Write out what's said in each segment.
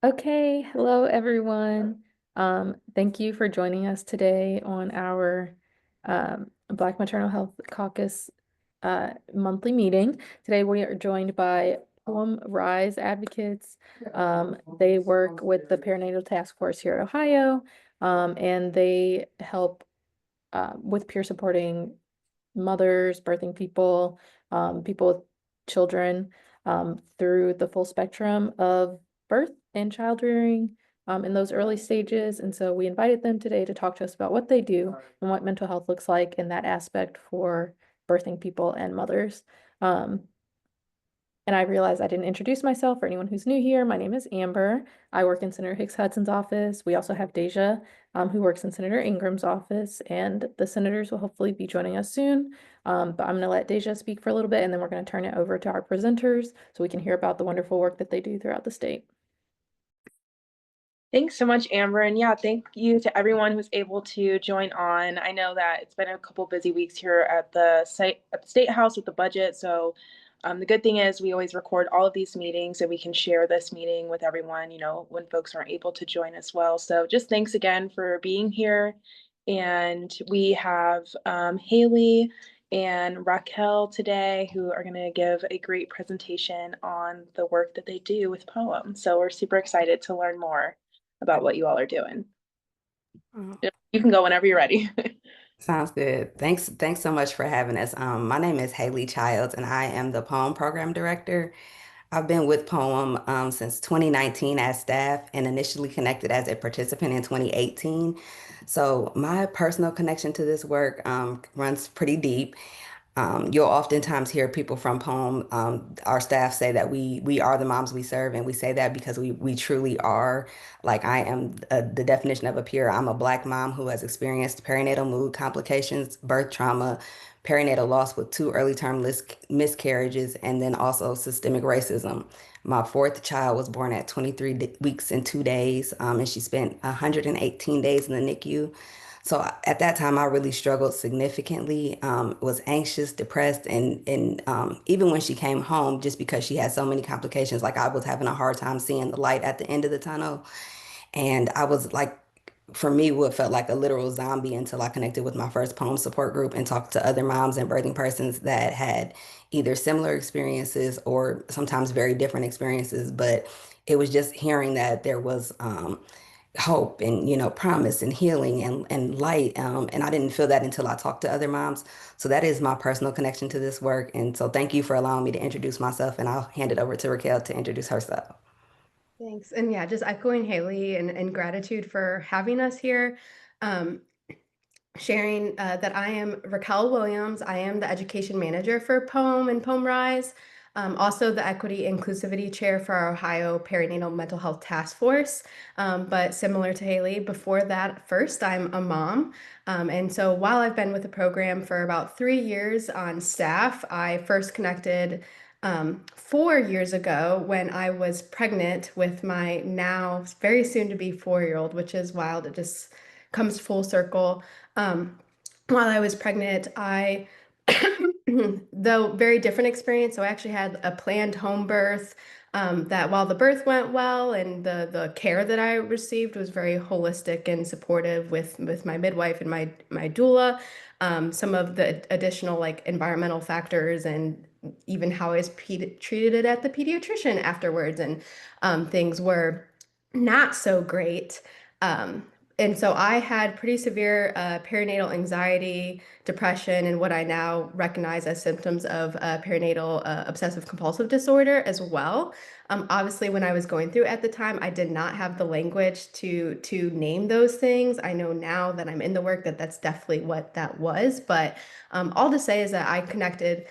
Okay, hello everyone. Thank you for joining us today on our Black Maternal Health Caucus monthly meeting. Today we are joined by Poem Rise advocates. They work with the Perinatal Task Force here at Ohio, and they help with peer supporting mothers, birthing people, people with children, through the full spectrum of birth and child rearing, in those early stages. And so we invited them today to talk to us about what they do and what mental health looks like in that aspect for birthing people and mothers. Um, and I realized I didn't introduce myself for anyone who's new here. My name is Amber. I work in Senator Hicks Hudson's office. We also have Deja, who works in Senator Ingram's office, and the senators will hopefully be joining us soon. But I'm going to let Deja speak for a little bit, and then we're going to turn it over to our presenters so we can hear about the wonderful work that they do throughout the state. Thanks so much, Amber. And yeah, thank you to everyone who's able to join on. I know that it's been a couple busy weeks here at the site at the State House with the budget. So the good thing is we always record all of these meetings and we can share this meeting with everyone, when folks aren't able to join as well. So just thanks again for being here. And we have Haley and Raquel today who are going to give a great presentation on the work that they do with Poem. So we're super excited to learn more about what you all are doing. Oh, You can go whenever you're ready. sounds good. Thanks so much for having us. My name is Haley Childs, and I am the Poem Program Director. I've been with Poem since 2019 as staff and initially connected as a participant in 2018. So my personal connection to this work runs pretty deep. You'll oftentimes hear people from Poem, our staff say that we are the moms we serve, and we say that because we truly are. Like I am the definition of a peer. I'm a Black mom who has experienced perinatal mood complications, birth trauma, perinatal loss with two early term miscarriages, and then also systemic racism. My fourth child was born at 23 weeks and 2 days, and she spent 118 days in the NICU. So at that time, I really struggled significantly, was anxious, depressed, and even when she came home, just because she had so many complications, like I was having a hard time seeing the light at the end of the tunnel. And I was like, for me, what felt like a literal zombie until I connected with my first poem support group and talked to other moms and birthing persons that had either similar experiences or sometimes very different experiences. But it was just hearing that there was hope and promise and healing and light, and I didn't feel that until I talked to other moms. So that is my personal connection to this work, and so thank you for allowing me to introduce myself, and I'll hand it over to Raquel to introduce herself. Thanks. And yeah, just echoing Haley and gratitude for having us here. Um, Sharing that I am Raquel Williams. I am the education manager for Poem and Poem Rise. Also the Equity Inclusivity Chair for our Ohio Perinatal Mental Health Task Force. But similar to Haley, before that, first, I'm a mom. And so while I've been with the program for about 3 years on staff, I first connected 4 years ago when I was pregnant with my now very soon to be 4-year-old, which is wild. It just comes full circle. Um, while I was pregnant, though very different experience. So I actually had a planned home birth. That while the birth went well and the care that I received was very holistic and supportive with my midwife and my doula, some of the additional like environmental factors and even how I was treated at the pediatrician afterwards and things were not so great. Um, and so I had pretty severe perinatal anxiety, depression, and what I now recognize as symptoms of perinatal obsessive compulsive disorder as well. Obviously, when I was going through it at the time, I did not have the language to name those things. I know now that I'm in the work that that's definitely what that was. But all to say is that I connected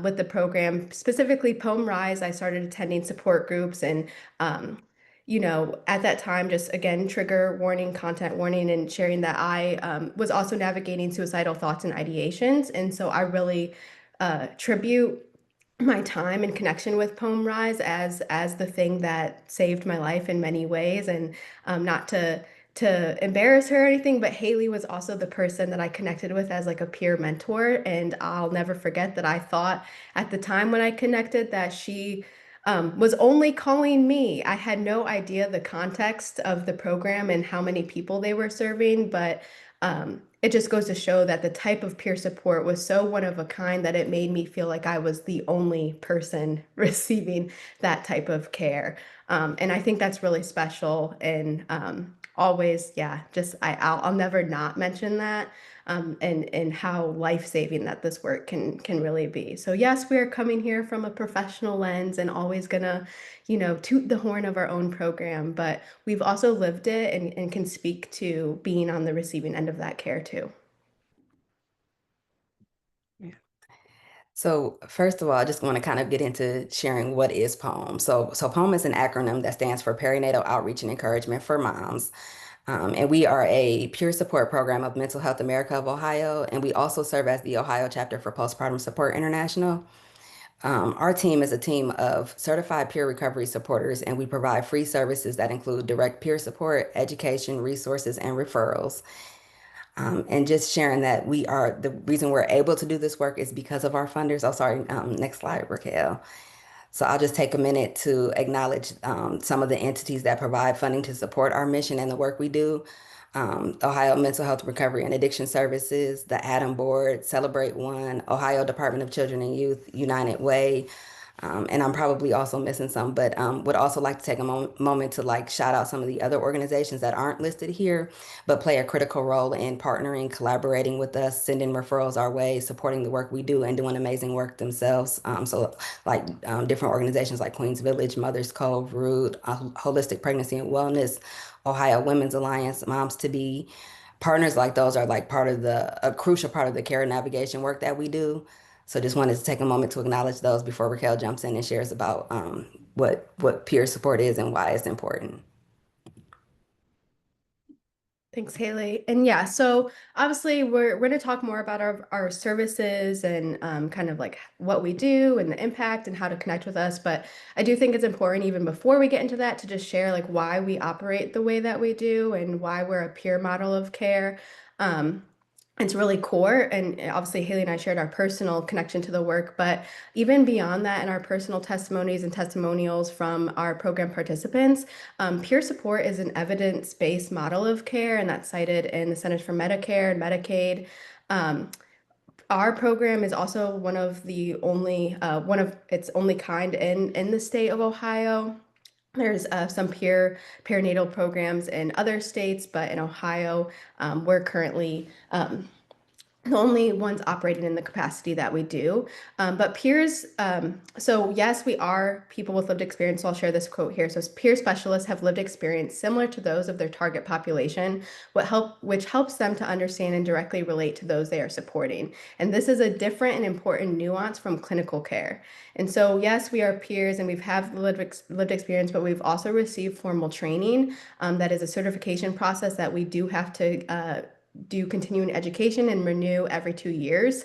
with the program, specifically Poem Rise. I started attending support groups and at that time, just again, trigger warning, content warning, and sharing that I was also navigating suicidal thoughts and ideations. And so I really tribute my time and connection with Poem Rise as the thing that saved my life in many ways. And not to embarrass her or anything, but Haley was also the person that I connected with as like a peer mentor. And I'll never forget that I thought at the time when I connected that she was only calling me. I had no idea the context of the program and how many people they were serving, but it just goes to show that the type of peer support was so one of a kind that it made me feel like I was the only person receiving that type of care. And I think that's really special and always, yeah, just I'll never not mention that. And how life-saving that this work can really be. So yes, we are coming here from a professional lens and always gonna, toot the horn of our own program, but we've also lived it and can speak to being on the receiving end of that care too. So first of all, I just want to kind of get into sharing what is POEM. So POEM is an acronym that stands for Perinatal Outreach and Encouragement for Moms. And we are a peer support program of Mental Health America of Ohio, and we also serve as the Ohio chapter for Postpartum Support International. Our team is a team of certified peer recovery supporters, and we provide free services that include direct peer support, education, resources, and referrals. And just sharing that the reason we're able to do this work is because of our funders. Oh, sorry, next slide, Raquel. So I'll just take a minute to acknowledge some of the entities that provide funding to support our mission and the work we do. Ohio Mental Health Recovery and Addiction Services, the Adam Board, Celebrate One, Ohio Department of Children and Youth, United Way, and I'm probably also missing some, but would also like to take a moment to like shout out some of the other organizations that aren't listed here, but play a critical role in partnering, collaborating with us, sending referrals our way, supporting the work we do, and doing amazing work themselves. So like different organizations like Queens Village, Mother's Cove, Root, Holistic Pregnancy and Wellness, Ohio Women's Alliance, Moms to Be. Partners like those are like a crucial part of the care navigation work that we do. So just wanted to take a moment to acknowledge those before Raquel jumps in and shares about what peer support is and why it's important. Thanks, Haley. And yeah, so obviously we're going to talk more about our services and kind of like what we do and the impact and how to connect with us. But I do think it's important even before we get into that to just share like why we operate the way that we do and why we're a peer model of care. Um, it's really core. And obviously, Haley and I shared our personal connection to the work, but even beyond that, in our personal testimonies and testimonials from our program participants, peer support is an evidence-based model of care, and that's cited in the Centers for Medicare and Medicaid. Our program is also one of one of its only kind in the state of Ohio. There's some perinatal programs in other states, but in Ohio, we're currently the only ones operating in the capacity that we do. But peers, so yes, we are people with lived experience. So I'll share this quote here. So peer specialists have lived experience similar to those of their target population, which helps them to understand and directly relate to those they are supporting. And this is a different and important nuance from clinical care. And so, yes, we are peers and we've lived experience, but we've also received formal training. That is a certification process that we do have to do continuing education and renew every 2 years.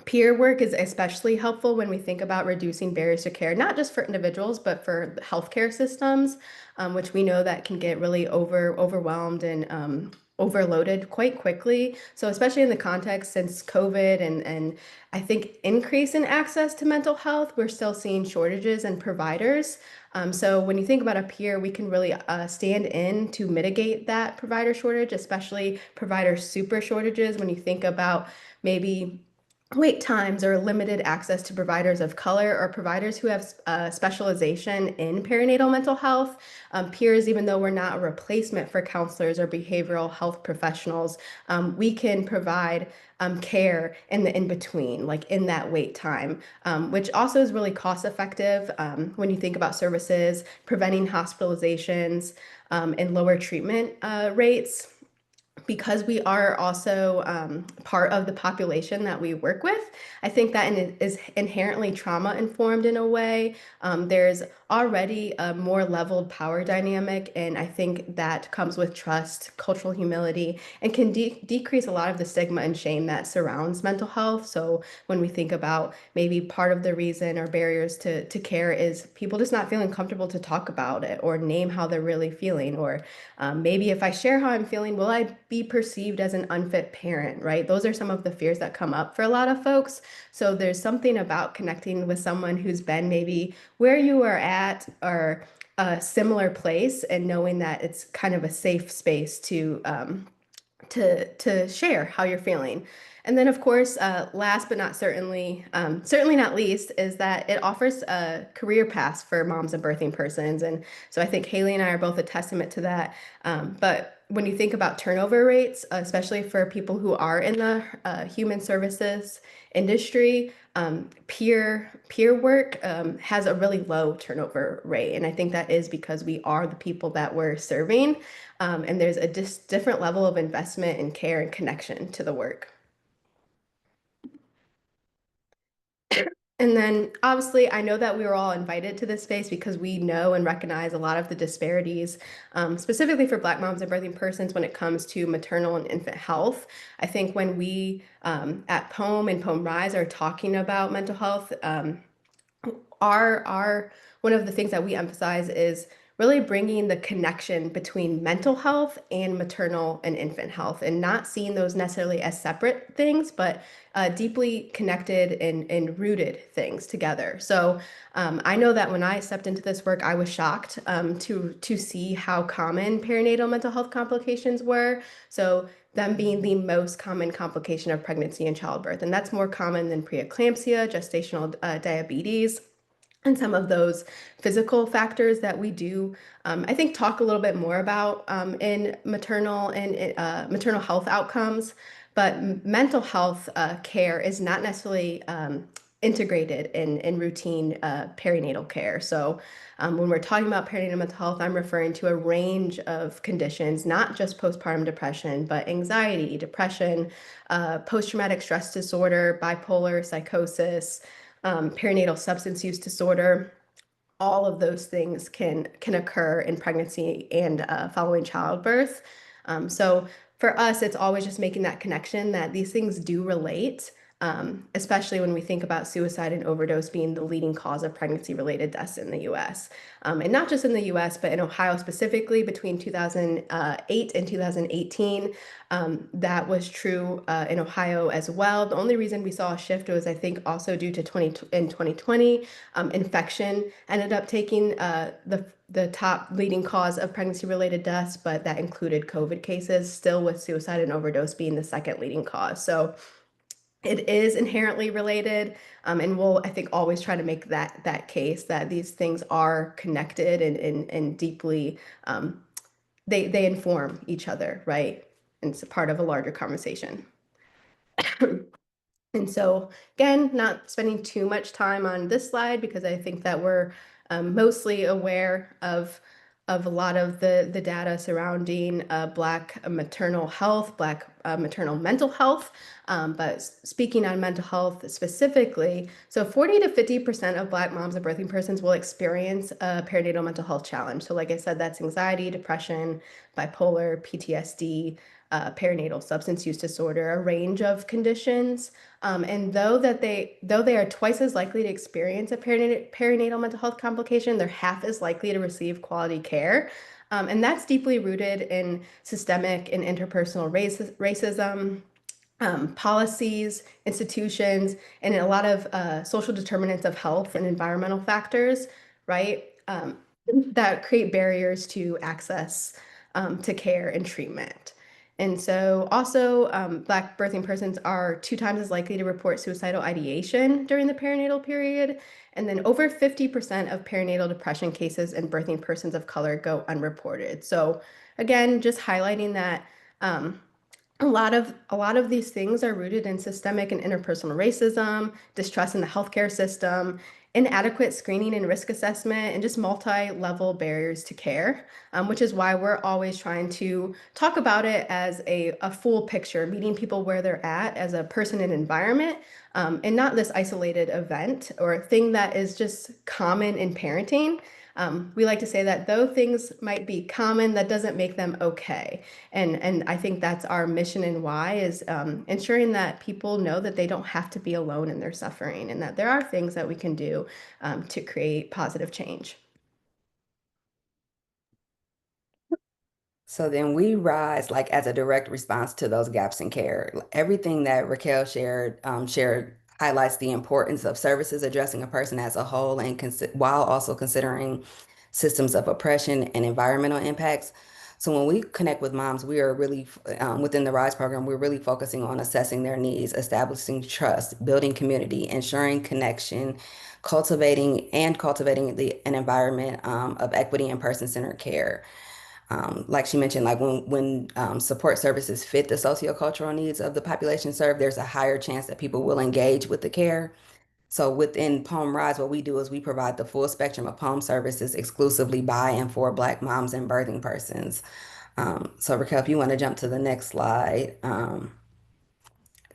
Peer work is especially helpful when we think about reducing barriers to care, not just for individuals, but for healthcare systems, which we know that can get really overwhelmed and overloaded quite quickly. So especially in the context since COVID and I think increase in access to mental health, we're still seeing shortages in providers. So when you think about a peer, we can really stand in to mitigate that provider shortage, especially provider super shortages. When you think about maybe wait times or limited access to providers of color or providers who have specialization in perinatal mental health. Peers, even though we're not a replacement for counselors or behavioral health professionals, we can provide care in the in-between, like in that wait time, which also is really cost effective when you think about services, preventing hospitalizations and lower treatment rates. Because we are also part of the population that we work with, I think that is inherently trauma informed in a way. There's already a more leveled power dynamic, and I think that comes with trust, cultural humility, and can decrease a lot of the stigma and shame that surrounds mental health. So when we think about maybe part of the reason or barriers to care is people just not feeling comfortable to talk about it or name how they're really feeling, or maybe if I share how I'm feeling, will I be be perceived as an unfit parent, right? Those are some of the fears that come up for a lot of folks. So there's something about connecting with someone who's been maybe where you are at or a similar place and knowing that it's kind of a safe space to share how you're feeling. And then, of course, last but not certainly not least, is that it offers career paths for moms and birthing persons. And so I think Haley and I are both a testament to that. But when you think about turnover rates, especially for people who are in the human services industry, peer work has a really low turnover rate. And I think that is because we are the people that we're serving. And there's a different level of investment and care and connection to the work. And then obviously, I know that we were all invited to this space because we know and recognize a lot of the disparities, specifically for Black moms and birthing persons when it comes to maternal and infant health. I think when we at POEM and POEM Rise are talking about mental health, our one of the things that we emphasize is really bringing the connection between mental health and maternal and infant health, and not seeing those necessarily as separate things, but deeply connected and rooted things together. So I know that when I stepped into this work, I was shocked to see how common perinatal mental health complications were. So them being the most common complication of pregnancy and childbirth, and that's more common than preeclampsia, gestational diabetes, and some of those physical factors that we do, I think, talk a little bit more about in maternal and maternal health outcomes. But mental health care is not necessarily integrated in routine perinatal care. So when we're talking about perinatal mental health, I'm referring to a range of conditions, not just postpartum depression, but anxiety, depression, post-traumatic stress disorder, bipolar, psychosis, perinatal substance use disorder. All of those things can occur in pregnancy and following childbirth. So for us, it's always just making that connection that these things do relate, especially when we think about suicide and overdose being the leading cause of pregnancy-related deaths in the U.S. And not just in the U.S., but in Ohio specifically between 2008 and 2018. That was true in Ohio as well. The only reason we saw a shift was, I think, also due to 2020, infection ended up taking the top leading cause of pregnancy-related deaths, but that included COVID cases, still with suicide and overdose being the second leading cause. So it is inherently related, and we'll, I think, always try to make that case that these things are connected and deeply they inform each other, right? And it's a part of a larger conversation. And so again, not spending too much time on this slide because I think that we're mostly aware of a lot of the data surrounding Black maternal health, Black maternal mental health. But speaking on mental health specifically, so 40 to 50% of Black moms and birthing persons will experience a perinatal mental health challenge. So like I said, that's anxiety, depression, bipolar, PTSD, perinatal substance use disorder, a range of conditions. And though they are twice as likely to experience a perinatal mental health complication, they're half as likely to receive quality care. And that's deeply rooted in systemic and interpersonal racism, policies, institutions, and a lot of social determinants of health and environmental factors, right? That create barriers to access to care and treatment. And so also Black birthing persons are 2 times as likely to report suicidal ideation during the perinatal period. And then over 50% of perinatal depression cases in birthing persons of color go unreported. So again, just highlighting that a lot of these things are rooted in systemic and interpersonal racism, distrust in the healthcare system, inadequate screening and risk assessment, and just multi-level barriers to care, which is why we're always trying to talk about it as a full picture, meeting people where they're at as a person and environment, and not this isolated event or a thing that is just common in parenting. We like to say that though things might be common, that doesn't make them okay. And I think that's our mission and why is ensuring that people know that they don't have to be alone in their suffering and that there are things that we can do to create positive change. So then we rise like as a direct response to those gaps in care. Everything that Raquel shared highlights the importance of services addressing a person as a whole and while also considering systems of oppression and environmental impacts. So when we connect with moms, we are really within the Rise program, we're really focusing on assessing their needs, establishing trust, building community, ensuring connection, cultivating an environment of equity and person-centered care. Like she mentioned, like when support services fit the sociocultural needs of the population served, there's a higher chance that people will engage with the care. So within Poem Rise, what we do is we provide the full spectrum of poem services exclusively by and for Black moms and birthing persons. So Raquel, if you want to jump to the next slide.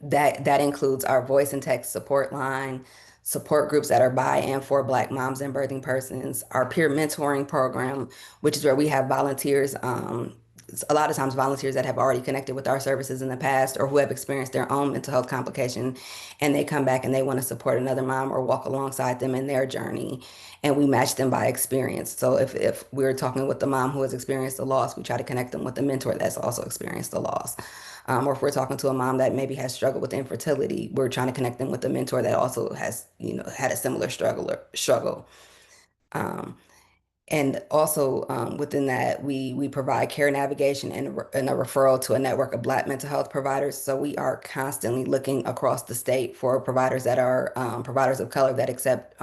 That includes our voice and text support line, support groups that are by and for Black moms and birthing persons, our peer mentoring program, which is where we have volunteers, a lot of times volunteers that have already connected with our services in the past or who have experienced their own mental health complication, and they come back and they want to support another mom or walk alongside them in their journey. And we match them by experience. So if we're talking with the mom who has experienced the loss, we try to connect them with the mentor that's also experienced the loss. Or if we're talking to a mom that maybe has struggled with infertility, we're trying to connect them with a mentor that also has, had a similar struggle. Um, and also within that, we provide care navigation and a referral to a network of Black mental health providers. So we are constantly looking across the state for providers that are providers of color that accept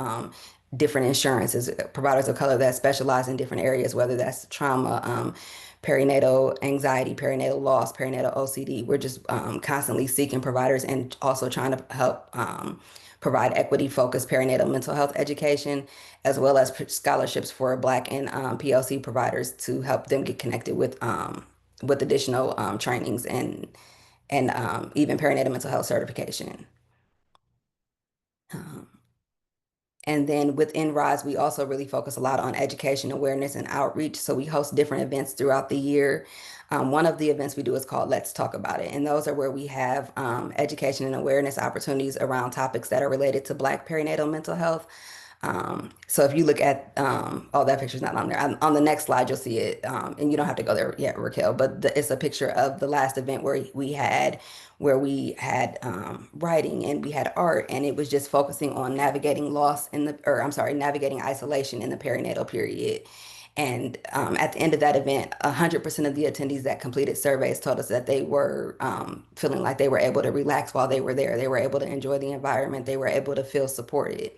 different insurances, providers of color that specialize in different areas, whether that's trauma, perinatal anxiety, perinatal loss, perinatal OCD. We're just constantly seeking providers and also trying to help provide equity-focused perinatal mental health education, as well as scholarships for Black and PLC providers to help them get connected with additional trainings and even perinatal mental health certification. Um, and then within RISE, we also really focus a lot on education, awareness, and outreach. So we host different events throughout the year. One of the events we do is called Let's Talk About It. And those are where we have education and awareness opportunities around topics that are related to Black perinatal mental health. So if you look at, oh, that picture's not on there. On the next slide, you'll see it. And you don't have to go there yet, Raquel, but it's a picture of the last event where we had writing and we had art, and it was just focusing on navigating loss navigating isolation in the perinatal period. And at the end of that event, 100% of the attendees that completed surveys told us that they were feeling like they were able to relax while they were there. They were able to enjoy the environment. They were able to feel supported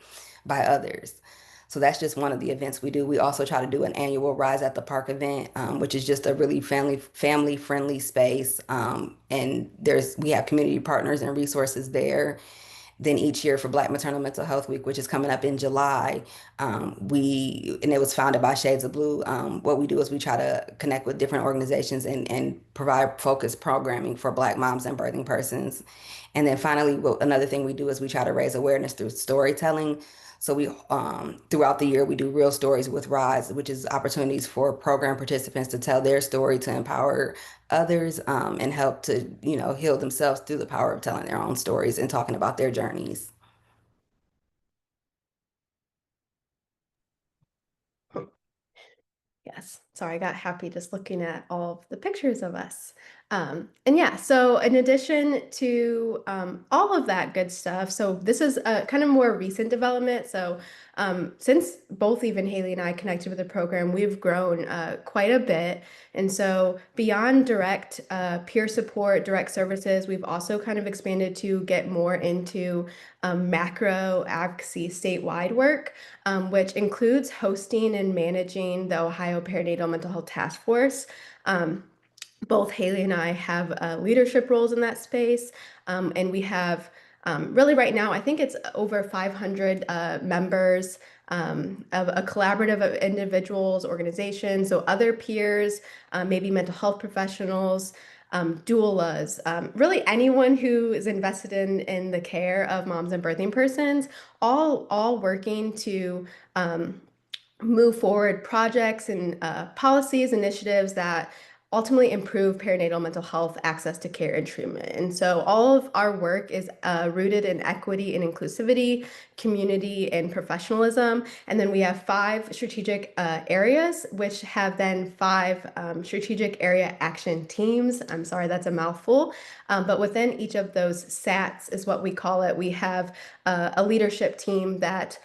by others. So that's just one of the events we do. We also try to do an annual Rise at the Park event, which is just a really family friendly space. And we have community partners and resources there. Then each year for Black Maternal Mental Health Week, which is coming up in July, and it was founded by Shades of Blue. What we do is we try to connect with different organizations and provide focused programming for Black moms and birthing persons. And then finally, another thing we do is we try to raise awareness through storytelling. So we throughout the year we do real stories with Rise, which is opportunities for program participants to tell their story to empower others and help to heal themselves through the power of telling their own stories and talking about their journeys. Yes. Sorry, I got happy just looking at all of the pictures of us. And yeah, so in addition to all of that good stuff, so this is a kind of more recent development. So since both even Haley and I connected with the program, we've grown quite a bit. And so beyond direct peer support, direct services, we've also kind of expanded to get more into macro advocacy statewide work, which includes hosting and managing the Ohio Perinatal Mental Health Task Force. Both Haley and I have leadership roles in that space, and we have really right now, I think it's over 500 members of a collaborative of individuals, organizations, so other peers, maybe mental health professionals, doulas, really anyone who is invested in the care of moms and birthing persons, all working to move forward projects and policies, initiatives that ultimately improve perinatal mental health access to care and treatment. And so all of our work is rooted in equity and inclusivity, community, and professionalism. And then we have 5 strategic areas, which have then 5 strategic area action teams. I'm sorry, that's a mouthful. But within each of those SATs is what we call it. We have a leadership team that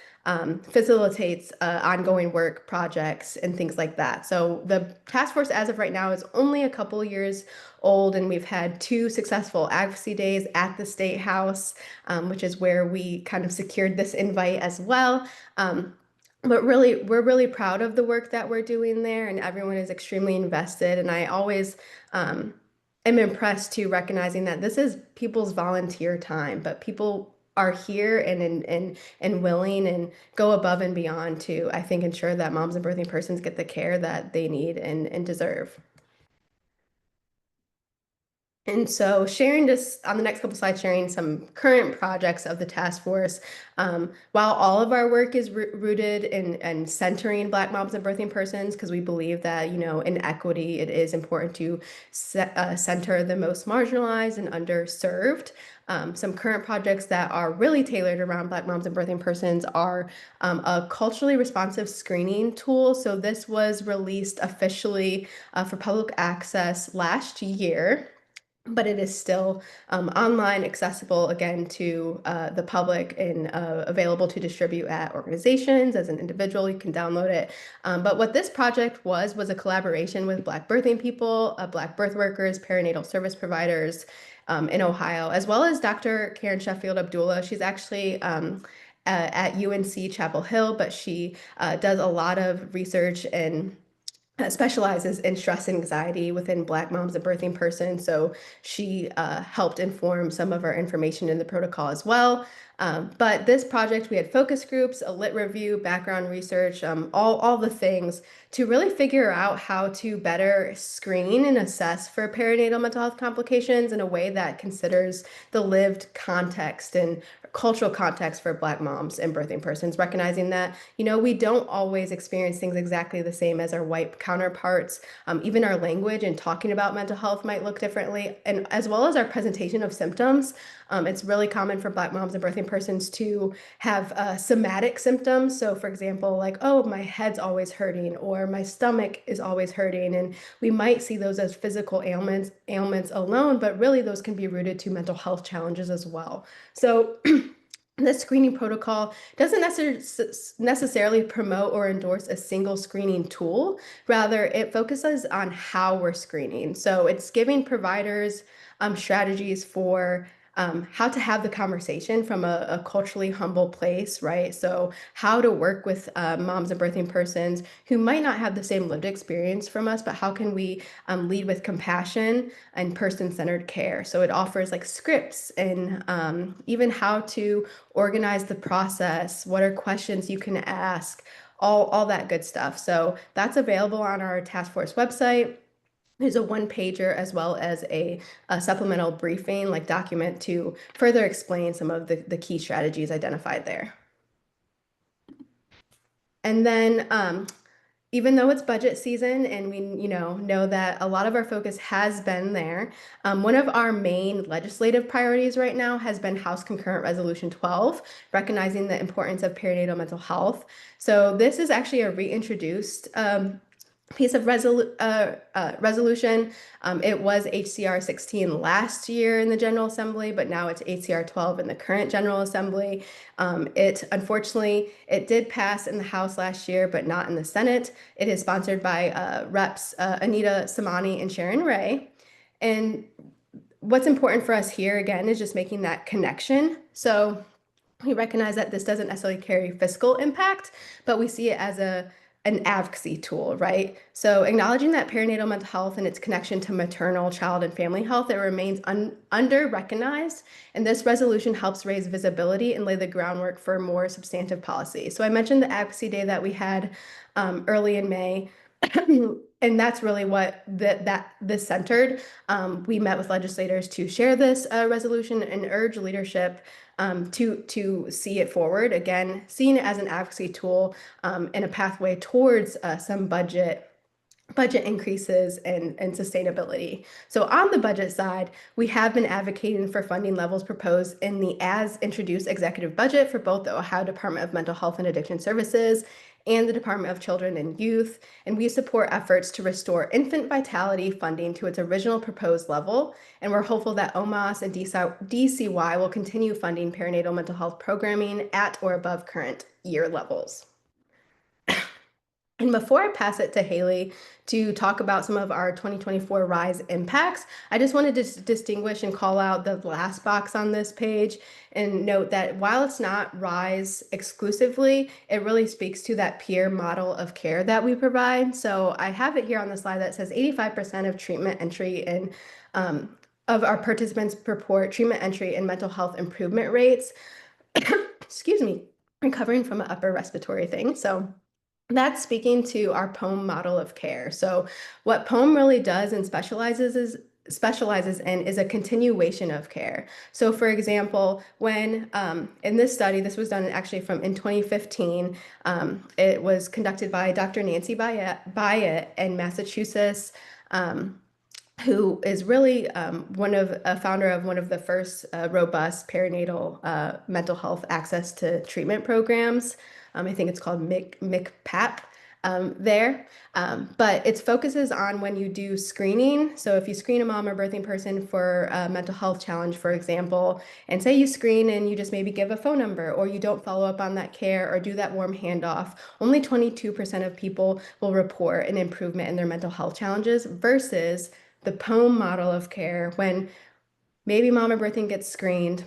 facilitates ongoing work projects and things like that. So the task force as of right now is only a couple years old, and we've had 2 successful advocacy days at the State House, which is where we kind of secured this invite as well. But really, we're really proud of the work that we're doing there, and everyone is extremely invested. And I always am impressed too, recognizing that this is people's volunteer time, but people are here and willing and go above and beyond to, I think, ensure that moms and birthing persons get the care that they need and deserve. And so sharing just on the next couple slides, sharing some current projects of the task force. While all of our work is rooted in centering Black moms and birthing persons, because we believe that, in equity, it is important to center the most marginalized and underserved. Some current projects that are really tailored around Black moms and birthing persons are a culturally responsive screening tool. So this was released officially for public access last year, but it is still online, accessible again to the public, and available to distribute at organizations. As an individual, you can download it. But what this project was a collaboration with Black birthing people, Black birth workers, perinatal service providers in Ohio, as well as Dr. Karen Sheffield Abdullah. She's actually at UNC Chapel Hill, but she does a lot of research and specializes in stress and anxiety within Black moms and birthing persons. So she helped inform some of our information in the protocol as well. But this project, we had focus groups, a lit review, background research, all the things to really figure out how to better screen and assess for perinatal mental health complications in a way that considers the lived context and cultural context for Black moms and birthing persons, recognizing that, we don't always experience things exactly the same as our white counterparts. Even our language and talking about mental health might look differently, and as well as our presentation of symptoms. It's really common for Black moms and birthing persons to have somatic symptoms. So for example, like, oh, my head's always hurting, or my stomach is always hurting. And we might see those as physical ailments alone, but really those can be rooted to mental health challenges as well. So this screening protocol doesn't necessarily promote or endorse a single screening tool. Rather, it focuses on how we're screening. So it's giving providers strategies for how to have the conversation from a culturally humble place, right? So how to work with moms and birthing persons who might not have the same lived experience from us, but how can we lead with compassion and person-centered care? So it offers like scripts and even how to organize the process, what are questions you can ask, all that good stuff. So that's available on our task force website. There's a one-pager as well as a supplemental briefing, like document, to further explain some of the key strategies identified there. And then even though it's budget season and we know that a lot of our focus has been there, one of our main legislative priorities right now has been House Concurrent Resolution 12, recognizing the importance of perinatal mental health. So this is actually a reintroduced piece of resolution. It was HCR 16 last year in the General Assembly, but now it's HCR 12 in the current General Assembly. Unfortunately, it did pass in the House last year, but not in the Senate. It is sponsored by Reps Anita Samani and Sharon Ray. And what's important for us here, again, is just making that connection. So we recognize that this doesn't necessarily carry fiscal impact, but we see it as an advocacy tool, right? So acknowledging that perinatal mental health and its connection to maternal, child, and family health, it remains under-recognized, and this resolution helps raise visibility and lay the groundwork for more substantive policy. So I mentioned the advocacy day that we had early in May, and that's really what this centered. We met with legislators to share this resolution and urge leadership to see it forward. Again, seeing it as an advocacy tool and a pathway towards some budget budget increases and sustainability. So on the budget side, we have been advocating for funding levels proposed in the as introduced executive budget for both the Ohio Department of Mental Health and Addiction Services and the Department of Children and Youth. And we support efforts to restore infant vitality funding to its original proposed level. And we're hopeful that OMAS and DCY will continue funding perinatal mental health programming at or above current year levels. And before I pass it to Haley to talk about some of our 2024 RISE impacts, I just wanted to distinguish and call out the last box on this page and note that while it's not RISE exclusively, it really speaks to that peer model of care that we provide. So I have it here on the slide that says 85% of treatment entry in of our participants report treatment entry and mental health improvement rates. Excuse me, recovering from an upper respiratory thing. So that's speaking to our POEM model of care. So what POEM really does and specializes in is a continuation of care. So for example, when in this study, this was done actually in 2015, it was conducted by Dr. Nancy Byatt in Massachusetts, who is really a founder of one of the first robust perinatal mental health access to treatment programs. I think it's called MICPAP there. But it focuses on when you do screening. So if you screen a mom or birthing person for a mental health challenge, for example, and say you screen and you just maybe give a phone number or you don't follow up on that care or do that warm handoff, only 22% of people will report an improvement in their mental health challenges versus the POEM model of care when maybe mom or birthing gets screened,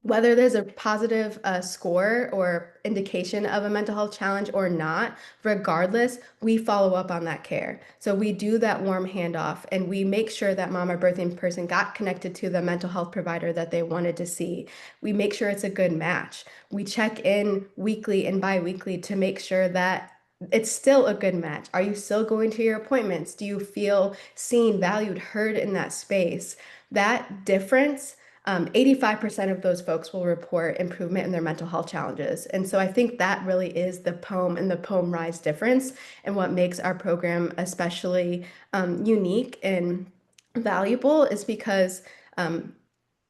whether there's a positive score or indication of a mental health challenge or not, regardless, we follow up on that care. So we do that warm handoff and we make sure that mom or birthing person got connected to the mental health provider that they wanted to see. We make sure it's a good match. We check in weekly and bi-weekly to make sure that it's still a good match. Are you still going to your appointments? Do you feel seen, valued, heard in that space? That difference, 85% of those folks will report improvement in their mental health challenges. And so I think that really is the POEM and the POEM RISE difference and what makes our program especially unique and valuable is because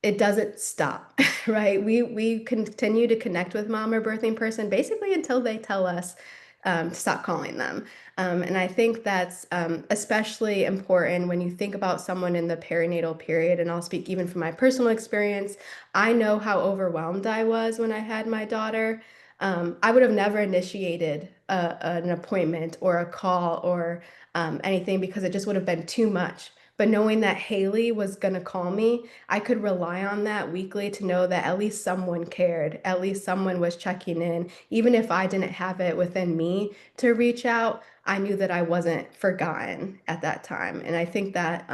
it doesn't stop, right? We continue to connect with mom or birthing person basically until they tell us to stop calling them. And I think that's especially important when you think about someone in the perinatal period. And I'll speak even from my personal experience. I know how overwhelmed I was when I had my daughter. I would have never initiated an appointment or a call or anything because it just would have been too much. But knowing that Haley was going to call me, I could rely on that weekly to know that at least someone cared, at least someone was checking in. Even if I didn't have it within me to reach out, I knew that I wasn't forgotten at that time. And I think that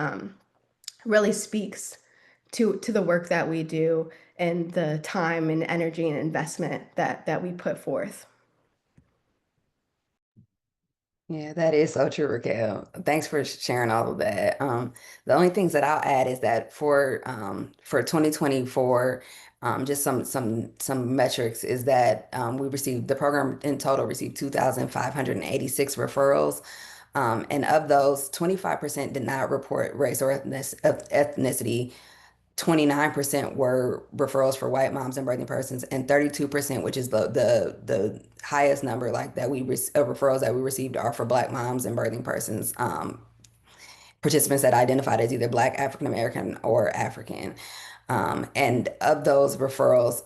really speaks to the work that we do and the time and energy and investment that we put forth. Yeah, that is so true, Raquel. Thanks for sharing all of that. The only things that I'll add is that for 2024, just some metrics is that we received the program in total received 2,586 referrals. And of those, 25% did not report race or ethnicity. 29% were referrals for white moms and birthing persons, and 32%, which is the highest number like that of referrals that we received are for Black moms and birthing persons, participants that identified as either Black, African American, or African. And of those referrals,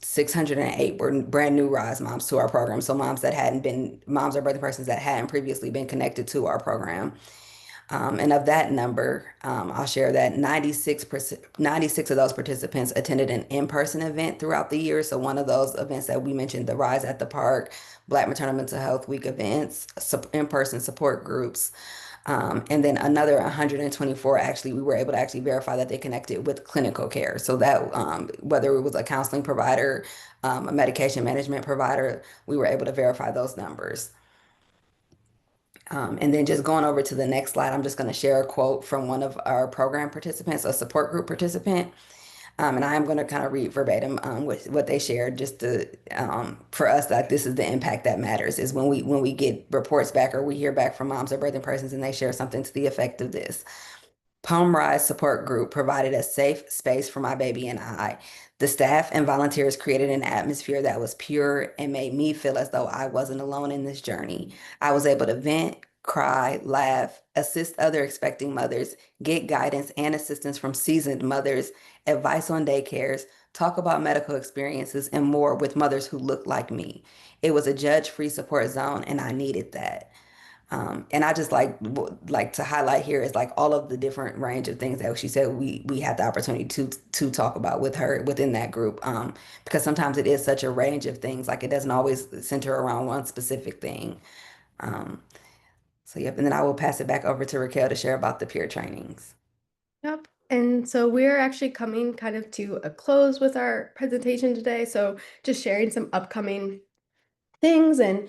608 were brand new RISE moms to our program. So moms or birthing persons that hadn't previously been connected to our program. And of that number, I'll share that 96 of those participants attended an in-person event throughout the year. So one of those events that we mentioned, the Rise at the Park, Black Maternal Mental Health Week events, in-person support groups. And then another 124, actually, we were able to actually verify that they connected with clinical care. So that whether it was a counseling provider, a medication management provider, we were able to verify those numbers. And then just going over to the next slide, I'm just going to share a quote from one of our program participants, a support group participant. And I am going to kind of read verbatim what they shared, just to for us, like this is the impact that matters, is when we get reports back or we hear back from moms or birthing persons and they share something to the effect of this. Poem Rise support group provided a safe space for my baby and I. The staff and volunteers created an atmosphere that was pure and made me feel as though I wasn't alone in this journey. I was able to vent, cry, laugh, assist other expecting mothers, get guidance and assistance from seasoned mothers, advice on daycares, talk about medical experiences, and more with mothers who looked like me. It was a judge-free support zone, and I needed that. And I just like to highlight here is like all of the different range of things that she said we had the opportunity to talk about with her within that group. Because sometimes it is such a range of things, like it doesn't always center around one specific thing. Um, so yep, and then I will pass it back over to Raquel to share about the peer trainings. Yep. And so we're actually coming kind of to a close with our presentation today. So just sharing some upcoming things and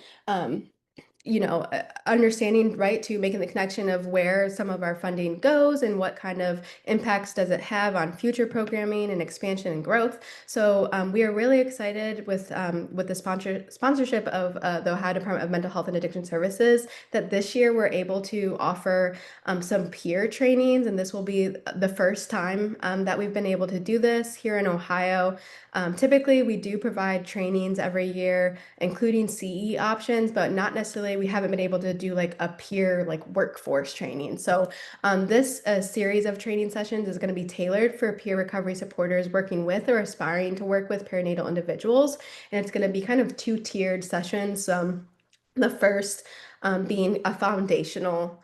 understanding, right, to making the connection of where some of our funding goes and what kind of impacts does it have on future programming and expansion and growth. So we are really excited with the sponsorship of the Ohio Department of Mental Health and Addiction Services that this year we're able to offer some peer trainings, and this will be the first time that we've been able to do this here in Ohio. Typically, we do provide trainings every year, including CE options, but not necessarily, we haven't been able to do like a peer like workforce training. So this series of training sessions is going to be tailored for peer recovery supporters working with or aspiring to work with perinatal individuals. And it's going to be kind of two-tiered sessions. The first being a foundational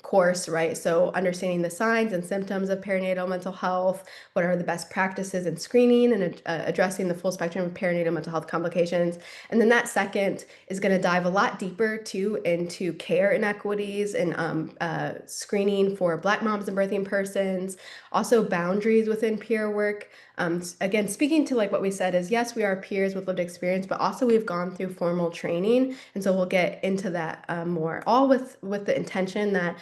course, right? So understanding the signs and symptoms of perinatal mental health, what are the best practices in screening and addressing the full spectrum of perinatal mental health complications. And then that second is going to dive a lot deeper too into care inequities and screening for Black moms and birthing persons, also boundaries within peer work. Again, speaking to like what we said is, yes, we are peers with lived experience, but also we've gone through formal training. And so we'll get into that more, all with the intention that,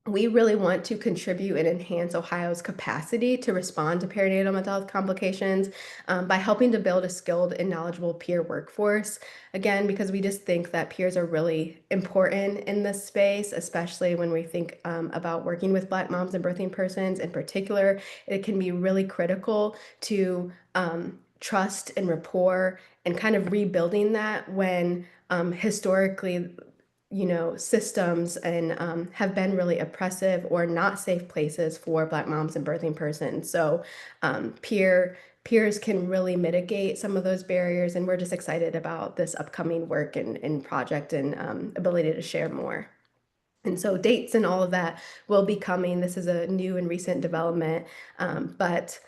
we really want to contribute and enhance Ohio's capacity to respond to perinatal mental health complications by helping to build a skilled and knowledgeable peer workforce. Again, because we just think that peers are really important in this space, especially when we think about working with Black moms and birthing persons in particular. It can be really critical to trust and rapport and kind of rebuilding that when historically systems and have been really oppressive or not safe places for Black moms and birthing persons. So peers can really mitigate some of those barriers, and we're just excited about this upcoming work and project and ability to share more. And so dates and all of that will be coming. This is a new and recent development, but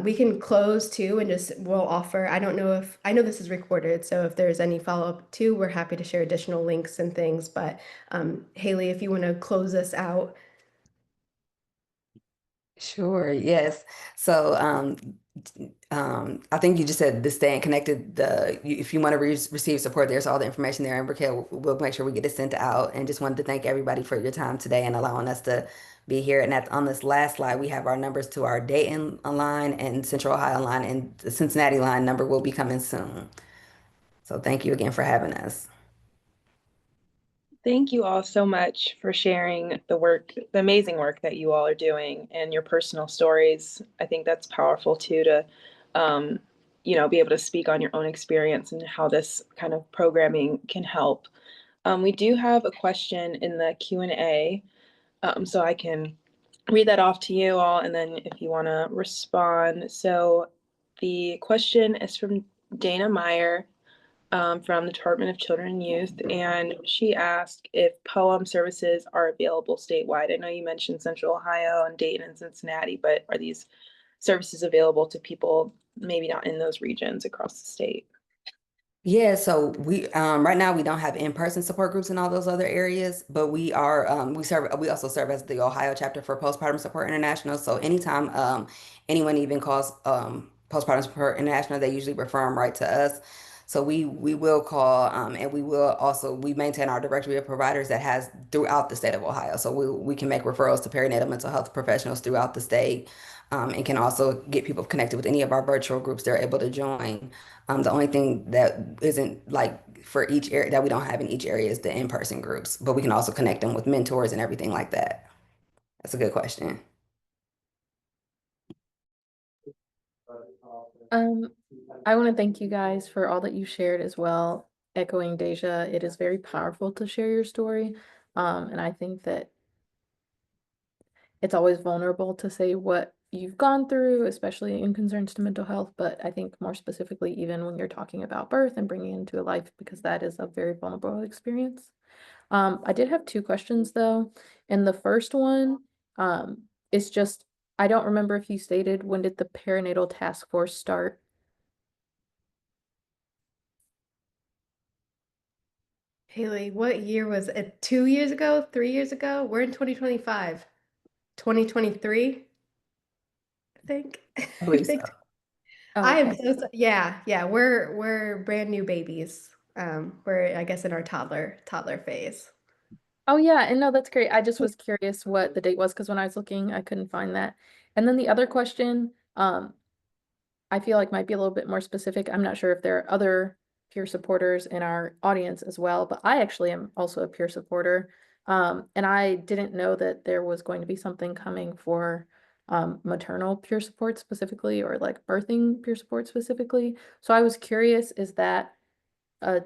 we can close too and just we'll offer. I know this is recorded, so if there's any follow-up too, we're happy to share additional links and things. But Haley, if you want to close us out. Sure, yes. So I think you just said the staying connected. If you want to receive support, there's all the information there, and Raquel will make sure we get it sent out. And just wanted to thank everybody for your time today and allowing us to be here. And on this last slide, we have our numbers to our Dayton line and Central Ohio line, and the Cincinnati line number will be coming soon. So thank you again for having us. Thank you all so much for sharing the work, the amazing work that you all are doing and your personal stories. I think that's powerful too to, be able to speak on your own experience and how this kind of programming can help. We do have a question in the Q&A, so I can read that off to you all, and then if you want to respond. So the question is from Dana Meyer from the Department of Children and Youth, and she asked if poem services are available statewide. I know you mentioned Central Ohio and Dayton and Cincinnati, but are these services available to people maybe not in those regions across the state? Yeah, so we right now we don't have in-person support groups in all those other areas, but we also serve as the Ohio chapter for Postpartum Support International. So anytime anyone even calls Postpartum Support International, they usually refer them right to us. So we will call, and we maintain our directory of providers that has throughout the state of Ohio. So we can make referrals to perinatal mental health professionals throughout the state, and can also get people connected with any of our virtual groups they're able to join. The only thing that isn't like for each area that we don't have in each area is the in-person groups, but we can also connect them with mentors and everything like that. That's a good question. Um, I want to thank you guys for all that you shared as well. Echoing Deja, it is very powerful to share your story. And I think that it's always vulnerable to say what you've gone through, especially in concerns to mental health. But I think more specifically, even when you're talking about birth and bringing into a life, because that is a very vulnerable experience. I did have two questions though. And the first one, is just, I don't remember if you stated when did the perinatal task force start? Haley, what year was it? 2 years ago? 3 years ago? We're in 2025. 2023, I think. I I believe so. think Oh, I am okay. so yeah, yeah, we're brand new babies. We're I guess in our toddler phase. Oh yeah, and no, that's great. I just was curious what the date was because when I was looking, I couldn't find that. And then the other question, I feel like might be a little bit more specific. I'm not sure if there are other peer supporters in our audience as well, but I actually am also a peer supporter. And I didn't know that there was going to be something coming for maternal peer support specifically, or like birthing peer support specifically. So I was curious, is that a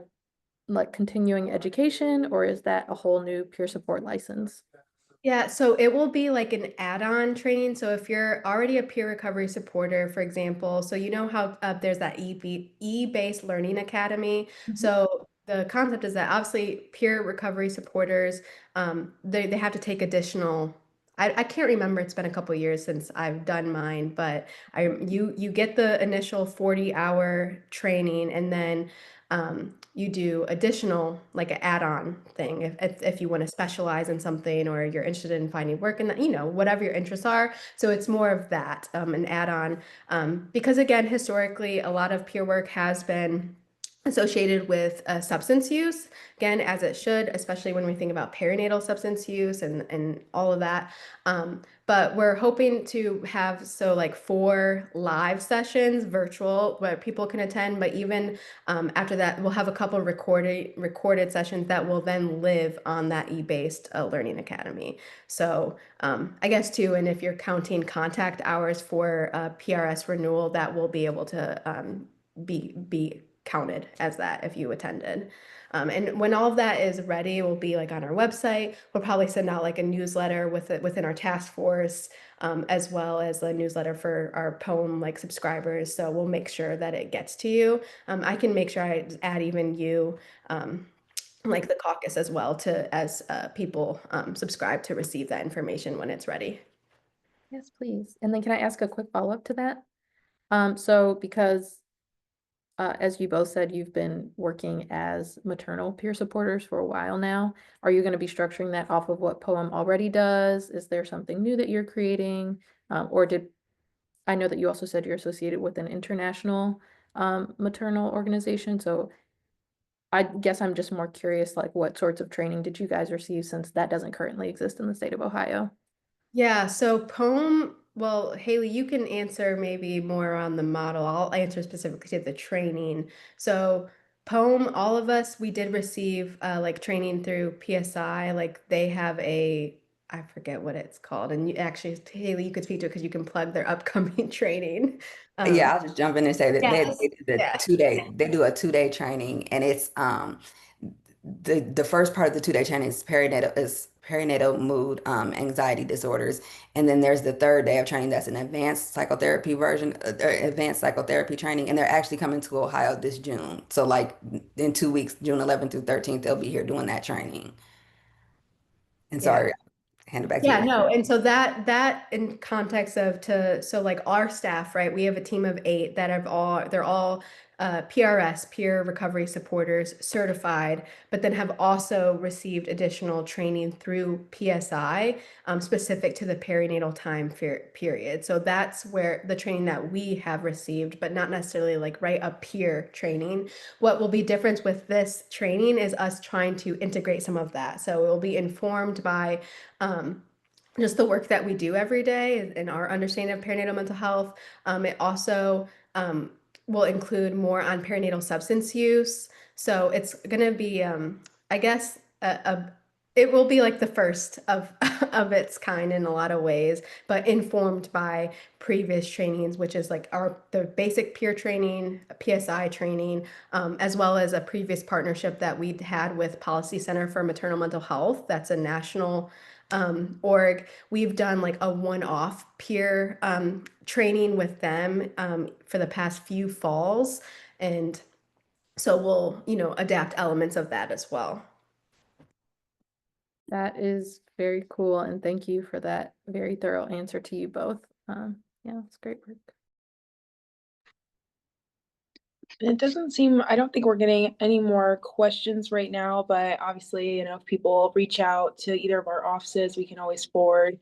like continuing education, or is that a whole new peer support license? Yeah, so it will be like an add-on training. So if you're already a peer recovery supporter, for example, so you know how there's that E-based learning academy. Mhm. So the concept is that obviously peer recovery supporters, they have to take additional. I can't remember. It's been a couple years since I've done mine, but you get the initial 40-hour training, and then you do additional like an add-on thing if you want to specialize in something or you're interested in finding work and whatever your interests are. So it's more of that, an add-on, because again historically a lot of peer work has been associated with substance use, again, as it should, especially when we think about perinatal substance use and all of that. But we're hoping to have like 4 live sessions virtual where people can attend, but even after that we'll have a couple of recorded sessions that will then live on that e-based learning academy. So I guess too, and if you're counting contact hours for PRS renewal, that will be able to be counted as that if you attended. And when all of that is ready, it will be like on our website. We'll probably send out like a newsletter within our task force, as well as a newsletter for our poem like subscribers. So we'll make sure that it gets to you. I can make sure I add even you, like the caucus as well, to as people subscribe to receive that information when it's ready. Yes, please. And then can I ask a quick follow-up to that? So because as you both said, you've been working as maternal peer supporters for a while now. Are you going to be structuring that off of what Poem already does? Is there something new that you're creating? Or did I know that you also said you're associated with an international maternal organization? So I guess I'm just more curious, like what sorts of training did you guys receive since that doesn't currently exist in the state of Ohio? Yeah, so poem, well, Haley, you can answer maybe more on the model. I'll answer specifically to the training. So poem, all of us, we did receive like training through PSI. Like they have I forget what it's called. And you actually, Haley, you could speak to it because you can plug their upcoming training. Yeah, I'll just jump in and say that Yes. they do the Yeah. 2 day, they do a 2 day training, and it's the first part of the 2 day training is perinatal mood anxiety disorders, and then there's the third day of training that's an advanced psychotherapy version, advanced psychotherapy training, and they're actually coming to Ohio this June. So like in 2 weeks, June 11th through 13th, they'll be here doing that training. And Yeah. sorry, hand it back to Yeah, you. no. And so that in context of so like our staff, right? We have a team of 8 that have they're all PRS, peer recovery supporters, certified, but then have also received additional training through PSI, specific to the perinatal time period. So that's where the training that we have received, but not necessarily like right up peer training. What will be different with this training is us trying to integrate some of that. So it will be informed by just the work that we do every day and our understanding of perinatal mental health. It also will include more on perinatal substance use. So it's going to be, I guess, it will be like the first of of its kind in a lot of ways, but informed by previous trainings, which is like the basic peer training, PSI training, as well as a previous partnership that we'd had with Policy Center for Maternal Mental Health. That's a national org. We've done like a one-off peer training with them for the past few falls, and so we'll adapt elements of that as well. That is very cool, and thank you for that very thorough answer to you both. Yeah, it's great work. It doesn't seem, I don't think we're getting any more questions right now, but obviously, if people reach out to either of our offices, we can always forward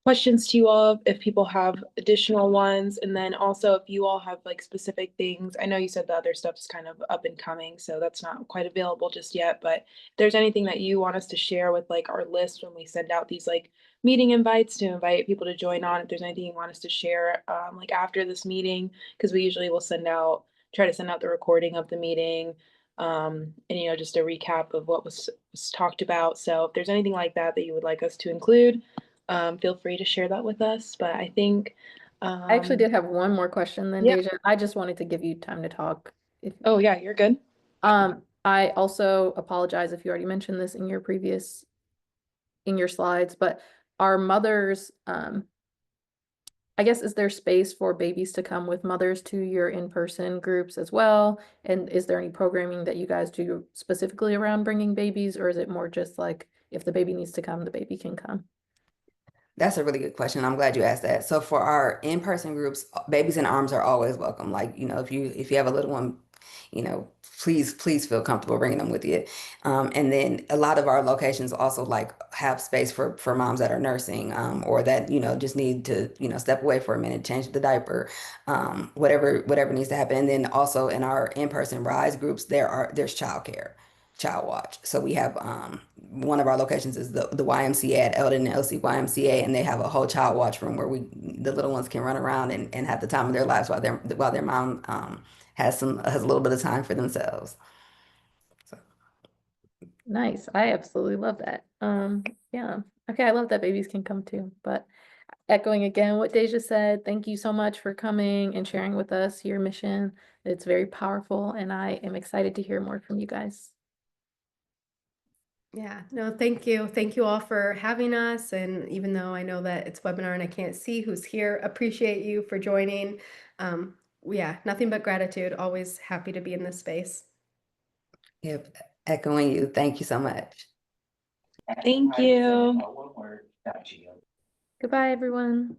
questions to you all if people have additional ones. And then also if you all have like specific things, I know you said the other stuff is kind of up and coming, so that's not quite available just yet, but if there's anything that you want us to share with like our list when we send out these like meeting invites to invite people to join on, if there's anything you want us to share like after this meeting, because we usually will try to send out the recording of the meeting, and just a recap of what was talked about. So if there's anything like that that you would like us to include, feel free to share that with us. But I think I actually did have one more question then, yeah. Deja. I just wanted to give you time to talk. Oh yeah, you're good. I also apologize if you already mentioned this in your slides, but our mothers, I guess, is there space for babies to come with mothers to your in-person groups as well? And is there any programming that you guys do specifically around bringing babies, or is it more just like if the baby needs to come, the baby can come? That's a really good question. I'm glad you asked that. So for our in-person groups, babies in arms are always welcome. Like, if you have a little one, please feel comfortable bringing them with you. And then a lot of our locations also like have space for moms that are nursing, or that, just need to, step away for a minute, change the diaper, whatever needs to happen. And then also in our in-person RISE groups, there's childcare, child watch. So we have one of our locations is the YMCA at Eldon and LC YMCA, and they have a whole child watch room where the little ones can run around and have the time of their lives while their mom has a little bit of time for themselves. So. Nice. I absolutely love that. Yeah. Okay, I love that babies can come too. But echoing again what Deja said, thank you so much for coming and sharing with us your mission. It's very powerful, and I am excited to hear more from you guys. Yeah, no, thank you. Thank you all for having us. And even though I know that it's webinar and I can't see who's here, appreciate you for joining. Yeah, nothing but gratitude. Always happy to be in this space. Yep, echoing you. Thank you so much. Thank you. Goodbye, everyone.